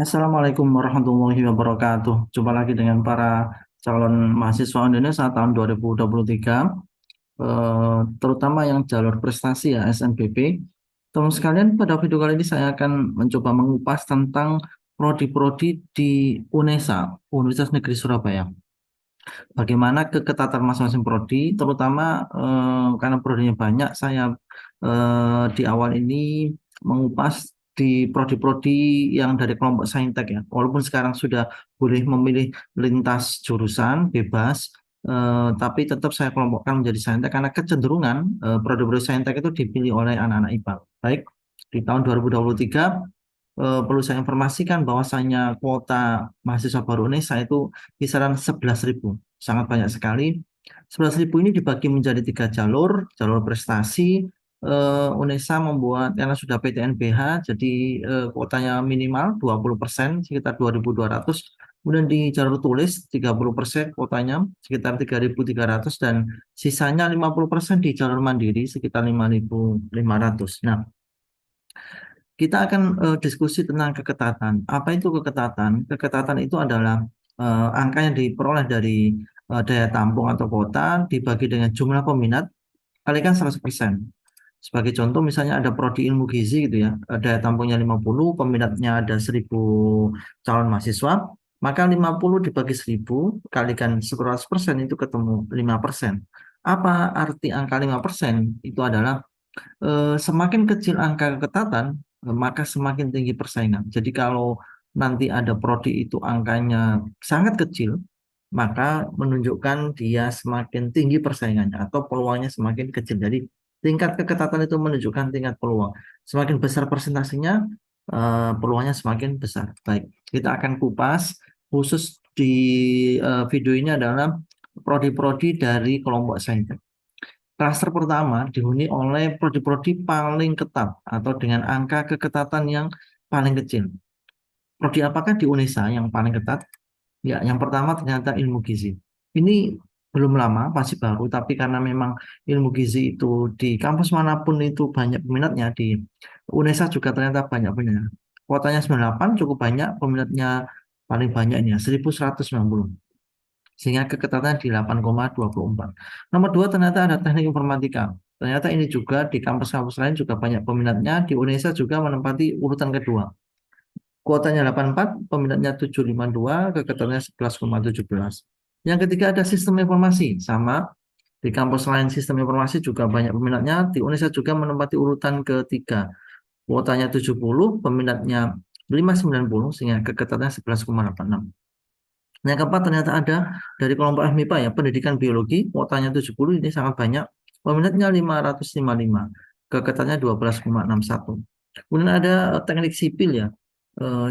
Assalamualaikum warahmatullahi wabarakatuh. Jumpa lagi dengan para calon mahasiswa Indonesia tahun 2023, terutama yang jalur prestasi ya SNBP. Teman sekalian, pada video kali ini saya akan mencoba mengupas tentang prodi-prodi di UNESA, Universitas Negeri Surabaya. Bagaimana keketatan masing-masing prodi, terutama karena prodinya banyak, saya di awal ini mengupas di prodi-prodi yang dari kelompok saintek ya. Walaupun sekarang sudah boleh memilih lintas jurusan bebas, tapi tetap saya kelompokkan menjadi saintek karena kecenderungan prodi-prodi saintek itu dipilih oleh anak-anak IPA. Baik, di tahun 2023 perlu saya informasikan bahwasanya kuota mahasiswa baru Unesa itu kisaran 11.000, sangat banyak sekali. 11.000 ini dibagi menjadi tiga jalur, jalur prestasi. Unesa membuat karena sudah PTNBH, jadi kuotanya minimal 20%, sekitar 2.200. Kemudian di jalur tulis 30% kuotanya sekitar 3.300 dan sisanya 50% di jalur mandiri sekitar 5.500. Nah, kita akan diskusi tentang keketatan. Apa itu keketatan? Keketatan itu adalah angka yang diperoleh dari daya tampung atau kuota dibagi dengan jumlah peminat kalikan 100%. Sebagai contoh misalnya ada prodi ilmu gizi gitu ya, daya tampungnya 50, peminatnya ada 1.000 calon mahasiswa, maka 50 dibagi 1.000 kalikan 100% itu ketemu 5%. Apa arti angka 5%? Itu adalah semakin kecil angka keketatan, maka semakin tinggi persaingan. Jadi kalau nanti ada prodi itu angkanya sangat kecil, maka menunjukkan dia semakin tinggi persaingannya atau peluangnya semakin kecil. Jadi tingkat keketatan itu menunjukkan tingkat peluang. Semakin besar persentasenya, peluangnya semakin besar. Baik, kita akan kupas khusus di video ini adalah prodi-prodi dari kelompok saintek. Klaster pertama dihuni oleh prodi-prodi paling ketat atau dengan angka keketatan yang paling kecil. Prodi apakah di UNESA yang paling ketat? Ya, yang pertama ternyata ilmu gizi. Ini belum lama, masih baru, tapi karena memang ilmu gizi itu di kampus manapun itu banyak peminatnya, di UNESA juga ternyata banyak peminatnya. Kuotanya 98 cukup banyak, peminatnya paling banyak ini ya, 1.190. Sehingga keketatannya di 8,24. Nomor dua ternyata ada teknik informatika. Ternyata ini juga di kampus-kampus lain juga banyak peminatnya. Di Indonesia juga menempati urutan kedua. Kuotanya 84, peminatnya 752, keketatannya 11,17. Yang ketiga ada sistem informasi. Sama, di kampus lain sistem informasi juga banyak peminatnya. Di Indonesia juga menempati urutan ketiga. Kuotanya 70, peminatnya 590, sehingga keketatannya 11,86. Yang keempat ternyata ada dari kelompok FMIPA ya, pendidikan biologi, kuotanya 70 ini sangat banyak, peminatnya 555, keketatannya 12,61. Kemudian ada teknik sipil ya,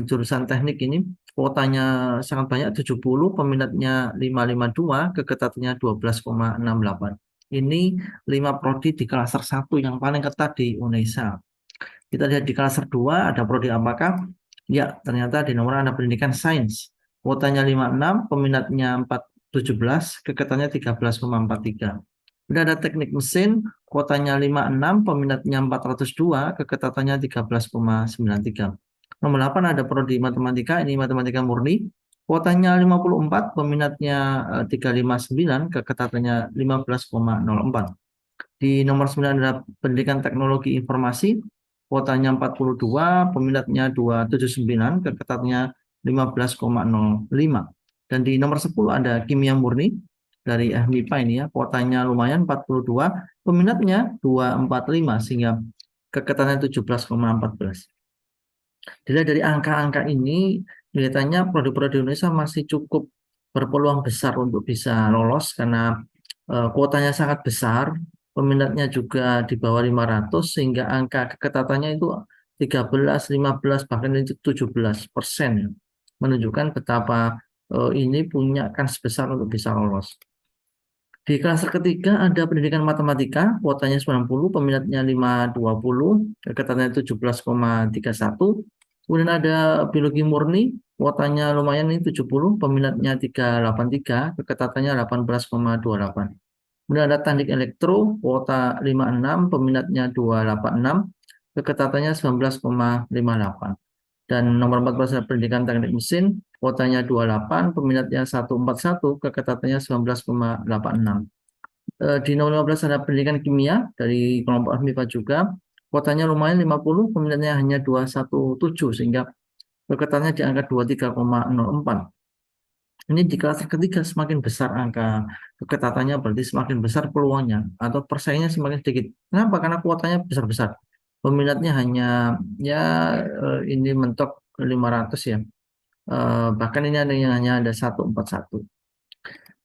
jurusan teknik ini kuotanya sangat banyak 70, peminatnya 552, keketatannya 12,68. Ini 5 prodi di klaster 1 yang paling ketat di Indonesia. Kita lihat di klaster 2 ada prodi apakah? Ya, ternyata di nomor ada pendidikan sains. Kuotanya 56, peminatnya 417, keketatannya 13,43. Kemudian ada teknik mesin, kuotanya 56, peminatnya 402, keketatannya 13,93. Nomor 8 ada prodi matematika, ini matematika murni. Kuotanya 54, peminatnya 359, keketatannya 15,04. Di nomor 9 ada pendidikan teknologi informasi, kuotanya 42, peminatnya 279, keketatannya 15,05. Dan di nomor 10 ada kimia murni dari FMIPA ini ya, kuotanya lumayan 42, peminatnya 245 sehingga keketatannya 17,14. Dilihat dari angka-angka ini, kelihatannya produk-produk Indonesia masih cukup berpeluang besar untuk bisa lolos karena kuotanya sangat besar, peminatnya juga di bawah 500 sehingga angka keketatannya itu 13, 15 bahkan itu 17% ya. Menunjukkan betapa ini punya kans besar untuk bisa lolos. Di klaster ketiga ada pendidikan matematika, kuotanya 90, peminatnya 520, keketatannya 17,31. Kemudian ada biologi murni, kuotanya lumayan ini 70, peminatnya 383, keketatannya 18,28. Kemudian ada teknik elektro, kuota 56, peminatnya 286, keketatannya 19,58. Dan nomor 14 adalah pendidikan teknik mesin, kuotanya 28, peminatnya 141, keketatannya 19,86. Di nomor 15 ada pendidikan kimia dari kelompok MIPA juga, kuotanya lumayan 50, peminatnya hanya 217, sehingga keketatannya di angka 23,04. Ini di kelas ketiga semakin besar angka keketatannya, berarti semakin besar peluangnya atau persaingannya semakin sedikit. Kenapa? Karena kuotanya besar-besar. Peminatnya hanya ya ini mentok 500 ya. Bahkan ini ada yang hanya ada 141.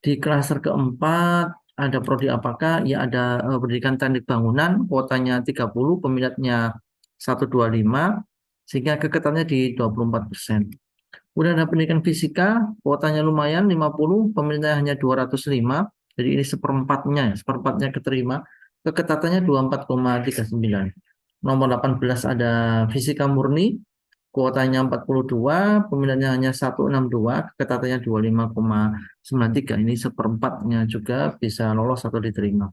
Di klaster keempat ada prodi apakah? Ya ada pendidikan teknik bangunan, kuotanya 30, peminatnya 125, sehingga keketatannya di 24%. Kemudian ada pendidikan fisika, kuotanya lumayan 50, peminatnya hanya 205. Jadi ini seperempatnya keterima. Keketatannya 24,39. Nomor 18 ada fisika murni, kuotanya 42, peminatnya hanya 162, keketatannya 25,93. Ini seperempatnya juga bisa lolos atau diterima.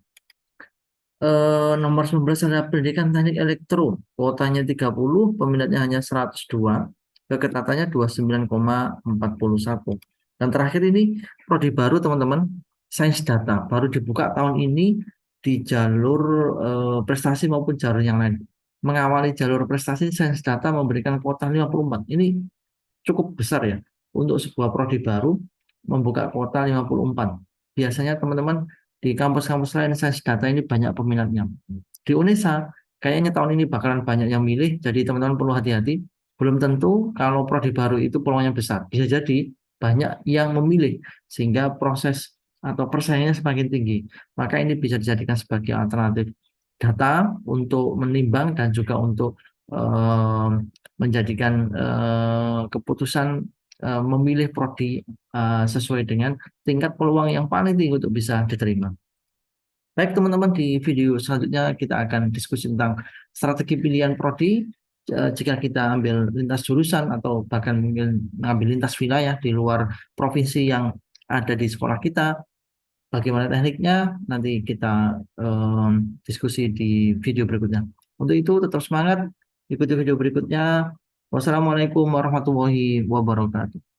Nomor 19 adalah pendidikan teknik elektro, kuotanya 30, peminatnya hanya 102, keketatannya 29,41. Dan terakhir ini prodi baru teman-teman, sains data, baru dibuka tahun ini di jalur prestasi maupun jalur yang lain. Mengawali jalur prestasi, sains data memberikan kuota 54. Ini cukup besar ya untuk sebuah prodi baru membuka kuota 54. Biasanya teman-teman di kampus-kampus lain sains data ini banyak peminatnya. Di UNESA kayaknya tahun ini bakalan banyak yang milih, jadi teman-teman perlu hati-hati. Belum tentu kalau prodi baru itu peluangnya besar. Bisa jadi banyak yang memilih sehingga proses atau persaingannya semakin tinggi. Maka ini bisa dijadikan sebagai alternatif data untuk menimbang dan juga untuk eh, menjadikan keputusan memilih prodi sesuai dengan tingkat peluang yang paling tinggi untuk bisa diterima. Baik teman-teman, di video selanjutnya kita akan diskusi tentang strategi pilihan prodi jika kita ambil lintas jurusan atau bahkan mungkin mengambil lintas wilayah di luar provinsi yang ada di sekolah kita. Bagaimana tekniknya? Nanti kita diskusi di video berikutnya. Untuk itu tetap semangat, ikuti video berikutnya. Wassalamualaikum warahmatullahi wabarakatuh.